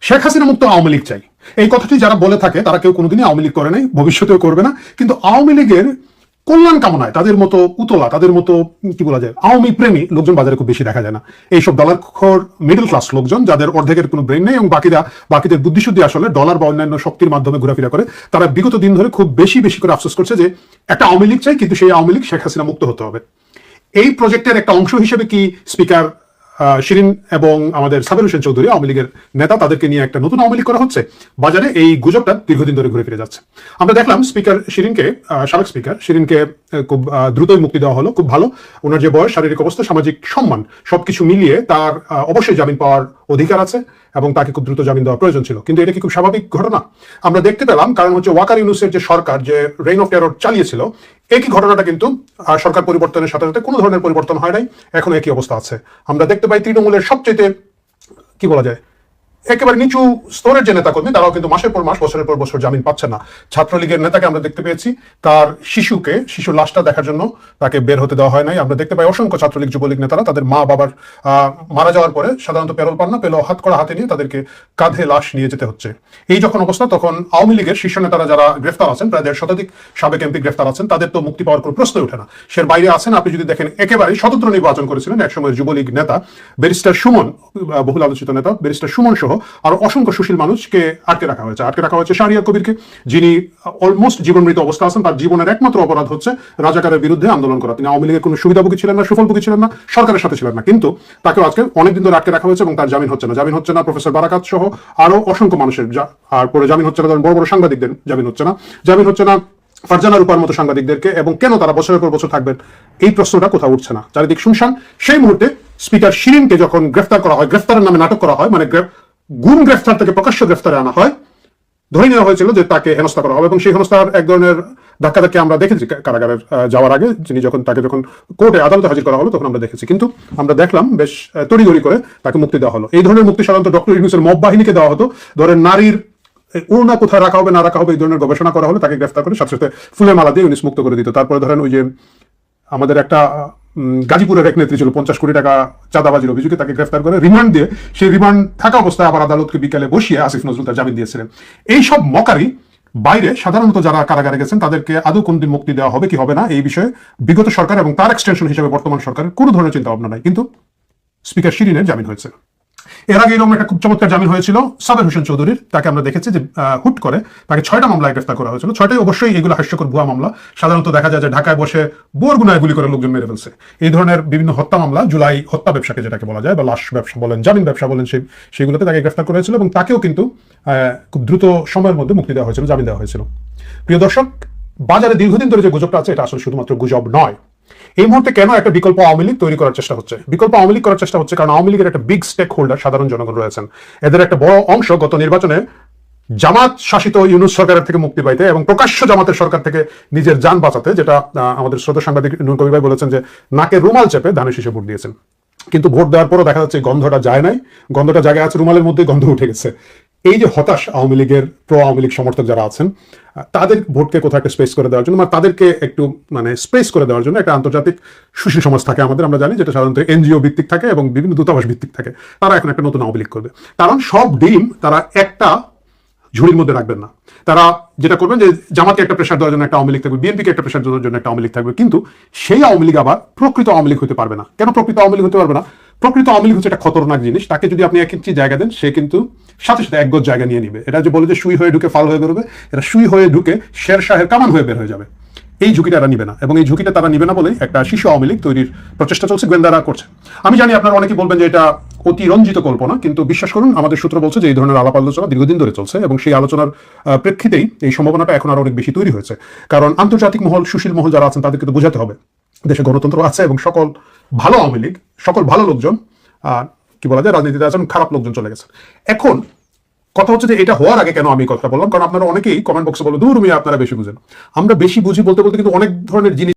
শেখ হাসিনা মুক্ত আওয়ামী লীগ চাই, এই কথাটি যারা বলে থাকে তারা কেউ কোনোদিনই আওয়ামী লীগ করে নাই, ভবিষ্যতেও করবে না। কিন্তু আওয়ামী লীগের কল্যাণ কামনায় তাদের মতো উতলা, তাদের মতো কি বলা যায় আওয়ামী প্রেমী লোকজন বাজারে খুব বেশি দেখা যায় না। এইসব ডলারখোর মিডল ক্লাস লোকজন যাদের অর্ধেকের কোনো ব্রেন নেই এবং বাকিদের বুদ্ধিশুদ্ধি আসলে ডলার বা অন্যান্য শক্তির মাধ্যমে ঘোরাফেরা করে, তারা বিগত দিন ধরে খুব বেশি করে আফসোস করছে যে একটা আওয়ামী লীগ চাই, কিন্তু সেই আওয়ামী লীগ শেখ হাসিনা মুক্ত হতে হবে। এই প্রজেক্টের একটা অংশ হিসেবে কি স্পিকার শিরিন এবং আমাদের সাবের হোসেন চৌধুরী আওয়ামী লীগের নেতা, তাদেরকে নিয়ে একটা নতুন আওয়ামী লীগ করা হচ্ছে? বাজারে এই গুজবটা দীর্ঘদিন ধরে ঘুরে ফিরে যাচ্ছে। আমরা দেখলাম স্পিকার শিরিনকে, সাবেক স্পিকার শিরিনকে খুব দ্রুতই মুক্তি দেওয়া হলো। খুব ভালো, ওনার যে বয়স, শারীরিক অবস্থা, সামাজিক সম্মান সবকিছু মিলিয়ে তার অবশ্যই জামিন পাওয়ার অধিকার আছে এবং তাকে খুব দ্রুত জামিন দেওয়া প্রয়োজন ছিল। কিন্তু এটা কি খুব স্বাভাবিক ঘটনা? আমরা দেখতে পেলাম, কারণ হচ্ছে ওয়াকার ইউনূসের যে সরকার যে রেইন অফ টেরর চালিয়েছিল, একই ঘটনাটা কিন্তু সরকার পরিবর্তনের সাথে সাথে কোনো ধরনের পরিবর্তন হয় নাই, এখন একই অবস্থা আছে। আমরা দেখতে পাই তৃণমূলের সবচেয়ে কি বলা যায় একেবারে নিচু স্তরের যে নেতাকর্মী, তারাও কিন্তু মাসের পর মাস, বছরের পর বছর জামিন পাচ্ছে না। ছাত্রলীগের নেতাকে আমরা দেখতে পেয়েছি, তার শিশুর লাশটা দেখার জন্য তাকে বের হতে দেওয়া হয় নাই। আমরা দেখতে পাই অসংখ্য ছাত্রলীগ, যুবলীগ নেতারা তাদের মা বাবার মারা যাওয়ার পরে সাধারণত পেরোল পান না, পেলেও হাতে নিয়ে তাদেরকে কাঁধে লাশ নিয়ে যেতে হচ্ছে। এই যখন অবস্থা, তখন আওয়ামী লীগের শীর্ষ নেতারা যারা গ্রেফতার আছেন, প্রায় 1.5 শতাধিক সাবেক এমপি গ্রেফতার আছেন, তাদের তো মুক্তি পাওয়ার কোনো প্রশ্নই ওঠে না। সে বাইরে আছেন। আপনি যদি দেখেন, একেবারেই স্বতন্ত্র নির্বাচন করেছিলেন একসময় যুবলীগ নেতা ব্যারিস্টার সুমন, বহুল আলোচিত নেতা ব্যারিস্টার সুমন সহ আরো অসংখ্য সুশীল মানুষকে আটকে রাখা হয়েছে। শাহরিয়ার কবিরকে, যিনি অলমোস্ট জীবনমৃত অবস্থা আছেন, তার জীবনের একমাত্র অপরাধ হচ্ছে রাজাকারের বিরুদ্ধে আন্দোলন করা। তিনি আওয়ামী লীগের কোনো সুবিধাভোগী ছিলেন না, সুফলভোগী ছিলেন না, সরকারের সাথে ছিলেন না, কিন্তু তাকে আজকে অনেকদিন ধরে আটকে রাখা হয়েছে এবং তার জামিন হচ্ছে না। প্রফেসর বারাকাত সহ আরো অসংখ্য মানুষের আর পরে জামিন হচ্ছে না। বড় বড় সাংবাদিকদের জামিন হচ্ছে না ফারজানা রূপার মতো সাংবাদিকদেরকে। এবং কেন তারা বছরের পর বছর থাকবেন, এই প্রশ্নটা কোথাও উঠছে না। চারিদিক শুনশান। সেই মুহূর্তে স্পিকার শিরিনকে যখন গ্রেফতার করা হয়, গ্রেফতারের নামে নাটক করা হয়, মানে গুম গ্রেফতার থেকে প্রকাশ্য গ্রেফতারে আনা হয়, ধরে নেওয়া হয়েছিল যে তাকে হেনস্থা করা হবে। এবং সেই হেনস্থার এক ধরনের ধাক্কা আমরা দেখেছি কারাগারের যাওয়ার আগে, তাকে যখন কোর্টে আদালতে হাজির করা হলো তখন আমরা দেখেছি। কিন্তু আমরা দেখলাম বেশ তড়িঘড়ি করে তাকে মুক্তি দেওয়া হলো। এই ধরনের মুক্তি সাধারণত ডক্টর ইউনূসের মব বাহিনীকে দেওয়া হতো। ধরেন নারীর ওড়না কোথায় রাখা হবে না রাখা হবে, এই ধরনের গবেষণা করা হলে তাকে গ্রেফতার করে সাথে সাথে ফুলের মালা দিয়ে ইউনূস মুক্ত করে দিত। তারপরে ধরেন ওই যে আমাদের একটা গাজীপুরের এক নেত্রী ছিল, 50 কোটি টাকা চাঁদাবাজির অভিযোগে, তাকে গ্রেফতার করে রিমান্ড দিয়ে, সেই রিমান্ড থাকা অবস্থায় আবার আদালতকে বিকালে বসিয়ে আসিফ নজরুল তার জামিন দিয়েছিলেন। এইসব মকারি বাইরে সাধারণত যারা কারাগারে গেছেন তাদেরকে আদৌ কোনদিন মুক্তি দেওয়া হবে কি হবে না, এই বিষয়ে বিগত সরকার এবং তার এক্সটেনশন হিসেবে বর্তমান সরকারের কোনো ধরনের চিন্তা ভাবনা নাই। কিন্তু স্পিকার শিরিনের জামিন হয়েছে। এর আগে এরকম একটা খুব চমৎকার জামিন হয়েছিল সাবের হোসেন চৌধুরীর। তাকে আমরা দেখেছি যে হুট করে তাকে 6টা মামলায় গ্রেফতার করা হয়েছিল। 6টাই অবশ্যই এগুলো হাস্যকর ভুয়া মামলা। সাধারণত দেখা যায় যে ঢাকায় বসে বোরগুনায় গুলি করে লোকজন মেরে ফেলছে। এই ধরনের বিভিন্ন হত্যা মামলা, জুলাই হত্যা ব্যবসাকে যেটাকে বলা যায়, বা লাশ ব্যবসা বলেন, জামিন ব্যবসা বলেন, সেইগুলোতে তাকে গ্রেফতার করা হয়েছিল এবং তাকেও কিন্তু খুব দ্রুত সময়ের মধ্যে মুক্তি দেওয়া হয়েছিল, জামিন দেওয়া হয়েছিল। প্রিয় দর্শক, বাজারে দীর্ঘদিন ধরে যে গুজবটা আছে, এটা আসলে শুধুমাত্র গুজব নয়। এই মুহূর্তে কেন একটা বিকল্প আওয়ামী লীগ তৈরি করার চেষ্টা হচ্ছে? বিকল্প আওয়ামী লীগ করার চেষ্টা হচ্ছে কারণ আওয়ামী লীগের একটা বিগ স্টেক হোল্ডার সাধারণ জনগণ রয়েছেন। এদের একটা বড় অংশ গত নির্বাচনে জামাত শাসিত ইউনূস সরকারের থেকে মুক্তি পাইতে এবং প্রকাশ্য জামাতের সরকার থেকে নিজের জান বাঁচাতে, যেটা আমাদের শ্রদ্ধা সাংবাদিক নুর কবির ভাই বলেছেন যে নাকে রুমাল চেপে ধানের শীষে ভোট দিয়েছেন। কিন্তু ভোট দেওয়ার পরও দেখা যাচ্ছে গন্ধটা যায় নাই, গন্ধটা জায়গায় আছে, রুমালের মধ্যে গন্ধ উঠে গেছে। এই যে হতাশ আওয়ামী লীগের আওয়ামী লীগ সমর্থক যারা আছেন, তাদের ভোটকে কোথাও একটা স্পেস করে দেওয়ার জন্য, মানে তাদেরকে একটু স্পেস করে দেওয়ার জন্য একটা আন্তর্জাতিক সুশীল সমাজ থাকে আমাদের, আমরা জানি, যেটা সাধারণত এনজিও ভিত্তিক থাকে এবং বিভিন্ন দূতাবাস ভিত্তিক থাকে। তারা এখন একটা নতুন আওয়ামী লীগ করবে। কারণ সব ডিম তারা একটা ঝুড়ির মধ্যে রাখবেন না। তারা যেটা করবেন যে জামাতকে একটা প্রেশার দেওয়ার জন্য একটা আওয়ামী লীগ থাকবে, বিএনপিকে একটা প্রেশার দেওয়ার জন্য একটা আওয়ামী লীগ থাকবে। কিন্তু সেই আওয়ামী লীগ আবার প্রকৃত আওয়ামী লীগ হতে পারবে না। কেন প্রকৃত আওয়ামী লীগ হতে পারবে না? প্রকৃত আওয়ামী লীগ হচ্ছে একটা খতরনাক জিনিস। তাকে যদি আপনি 1 ইঞ্চি জায়গা দেন, সে কিন্তু সাথে সাথে 1 গজ জায়গা নিয়ে নিবে। এটা যে বলে যে সুই হয়ে ঢুকে ফাল হয়ে বেরোবে, এটা সুই হয়ে ঢুকে শের শাহের কামান হয়ে বের হয়ে যাবে। এই ঝুঁকিটা তারা নিবে না, এবং এই ঝুঁকিটা তারা নিবে না বলে একটা শিশু আওয়ামী লীগ তৈরির প্রচেষ্টা চলছে, গোয়েন্দারা করছে। আমি জানি আপনারা অনেকেই বলবেন যে এটা অতিরঞ্জিত কল্পনা, কিন্তু বিশ্বাস করুন, আমাদের সূত্র বলছে যে এই ধরনের আলাপ আলোচনা দীর্ঘদিন ধরে চলছে এবং সেই আলোচনার প্রেক্ষিতেই এই সম্ভাবনাটা এখন আরো অনেক বেশি তৈরি হয়েছে। কারণ আন্তর্জাতিক মহল, সুশীল মহল যারা আছেন, তাদেরকে তো বোঝাতে হবে দেশে গণতন্ত্র আছে এবং সকল ভালো আওয়ামী লীগ, সকল ভালো লোকজন, কি বলা যায়, রাজনীতিতে আছেন, খারাপ লোকজন চলে গেছেন। এখন কথা হচ্ছে যে এটা হওয়ার আগে কেন আমি কথা বললাম, কারণ আপনারা অনেকেই কমেন্ট বক্সে বলো, দূর মিয়া আপনারা বেশি বুঝেন। আমরা বেশি বুঝি বলতে বলতে কিন্তু অনেক ধরনের জিনিস